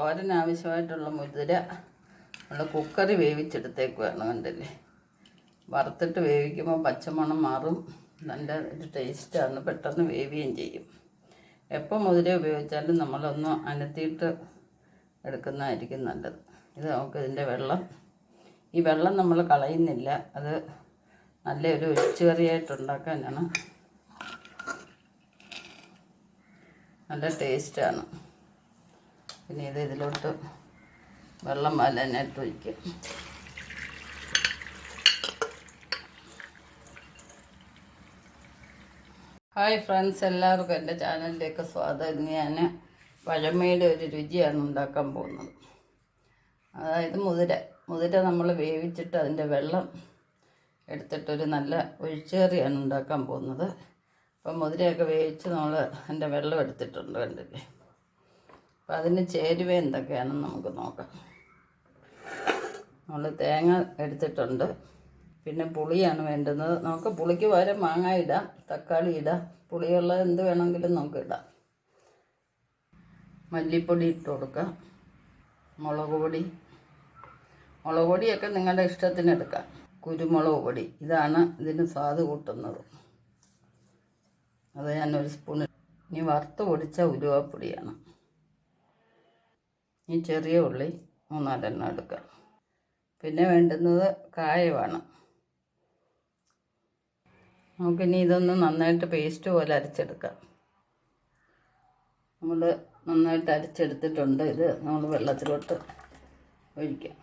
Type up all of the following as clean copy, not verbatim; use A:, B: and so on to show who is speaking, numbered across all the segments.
A: തോരന് ആവശ്യമായിട്ടുള്ള മുതിര നമ്മൾ കുക്കറിൽ വേവിച്ചെടുത്തേക്കുവാണ്. കണ്ടില്ലേ, വറുത്തിട്ട് വേവിക്കുമ്പോൾ പച്ചമണം മാറും. നല്ല ഒരു ടേസ്റ്റാണ്, പെട്ടെന്ന് വേവുകയും ചെയ്യും. എപ്പോൾ മുതിര ഉപയോഗിച്ചാലും നമ്മളൊന്ന് അനത്തിയിട്ട് എടുക്കുന്നതായിരിക്കും നല്ലത്. ഇത് നമുക്ക് ഇതിൻ്റെ വെള്ളം, ഈ വെള്ളം നമ്മൾ കളയുന്നില്ല. അത് നല്ലൊരു ഒഴിച്ചുകറിയായിട്ടുണ്ടാക്കാനാണ്. നല്ല ടേസ്റ്റാണ്. പിന്നെ ഇതിലോട്ട് വെള്ളം വലനായിട്ട് ഒഴിക്കും. ഹായ് ഫ്രണ്ട്സ്, എല്ലാവർക്കും എൻ്റെ ചാനലിലേക്ക് സ്വാഗതം. ഇന്ന് ഞാൻ പഴമയുടെ ഒരു രുചിയാണ് ഉണ്ടാക്കാൻ പോകുന്നത്. അതായത് മുതിര നമ്മൾ വേവിച്ചിട്ട് അതിൻ്റെ വെള്ളം എടുത്തിട്ടൊരു നല്ല ഒഴിച്ചുകറിയാണ് ഉണ്ടാക്കാൻ പോകുന്നത്. അപ്പം മുതിരയൊക്കെ വേവിച്ച് നമ്മൾ അതിൻ്റെ വെള്ളം എടുത്തിട്ടുണ്ട്, കണ്ടില്ലേ. അപ്പം അതിന് ചേരുവ എന്തൊക്കെയാണെന്ന് നമുക്ക് നോക്കാം. നമ്മൾ തേങ്ങ എടുത്തിട്ടുണ്ട്, പിന്നെ പുളിയാണ് വേണ്ടുന്നത്. നമുക്ക് പുളിക്ക് പകരം മാങ്ങ ഇടാം, തക്കാളി ഇടാം, പുളിയുള്ള എന്ത് വേണമെങ്കിലും നമുക്ക് ഇടാം. മല്ലിപ്പൊടി ഇട്ട് കൊടുക്കാം, മുളക് പൊടിയൊക്കെ നിങ്ങളുടെ ഇഷ്ടത്തിന് എടുക്കാം. കുരുമുളക് പൊടി, ഇതാണ് ഇതിന് സ്വാദ് കൂട്ടുന്നത്. അത് ഞാനൊരു സ്പൂൺ. ഇനി വറുത്ത് പൊടിച്ച ഉലുവാപ്പൊടിയാണ്. ഈ ചെറിയ ഉള്ളി 3-4 എടുക്കാം. പിന്നെ വേണ്ടുന്നത് കായമാണ്. നമുക്കിനി ഇതൊന്ന് നന്നായിട്ട് പേസ്റ്റ് പോലെ അരച്ചെടുക്കാം. നമ്മൾ നന്നായിട്ട് അരച്ചെടുത്തിട്ടുണ്ട്. ഇത് നമ്മൾ വെള്ളത്തിലോട്ട് ഒഴിക്കാം.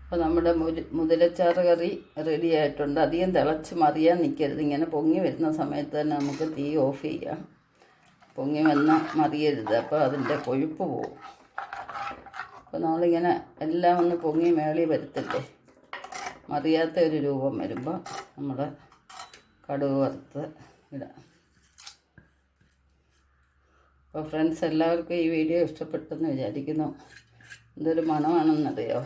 A: അപ്പോൾ നമ്മുടെ മുതിരച്ചാറ് കറി റെഡി ആയിട്ടുണ്ട്. അധികം തിളച്ച് മറിയാൻ നിൽക്കരുത്. ഇങ്ങനെ പൊങ്ങി വരുന്ന സമയത്ത് തന്നെ നമുക്ക് തീ ഓഫ് ചെയ്യാം. പൊങ്ങി വന്നാൽ മറിയരുത്, അപ്പോൾ അതിൻ്റെ കൊഴുപ്പ് പോകും. അപ്പോൾ നമ്മളിങ്ങനെ എല്ലാം ഒന്ന് പൊങ്ങി മേളി വരുത്തില്ലേ, മറിയാത്ത ഒരു രൂപം വരുമ്പോൾ നമ്മൾ കടുക് വറുത്ത് ഇടാം. അപ്പോൾ ഫ്രണ്ട്സ്, എല്ലാവർക്കും ഈ വീഡിയോ ഇഷ്ടപ്പെട്ടെന്ന് വിചാരിക്കുന്നു. എന്തൊരു മണമാണെന്നറിയോ.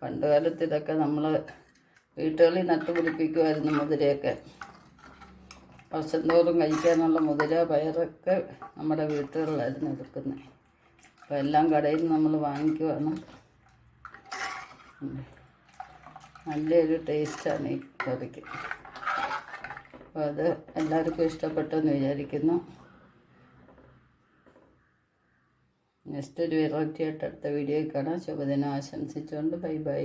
A: പണ്ട് കാലത്ത് ഇതൊക്കെ നമ്മൾ വീട്ടുകളിൽ നട്ടുപിടിപ്പിക്കുമായിരുന്നു. മുതിരയൊക്കെ വർഷം തോറും കഴിക്കാനുള്ള മുതിര പയറൊക്കെ നമ്മുടെ വീട്ടുകളിലായിരുന്നു എടുക്കുന്നത്. അപ്പോൾ എല്ലാം കടയിൽ നിന്ന് നമ്മൾ വാങ്ങിക്കുവാണ്. നല്ലൊരു ടേസ്റ്റാണ് ഈ കറിക്ക്. അപ്പോൾ അത് എല്ലാവർക്കും ഇഷ്ടപ്പെട്ടെന്ന് വിചാരിക്കുന്നു. നെക്സ്റ്റ് ഒരു വെറൈറ്റി ആയിട്ട് അടുത്ത വീഡിയോയിൽ കാണാം. ശുഭദിനം ആശംസിച്ചുകൊണ്ട് ബൈ.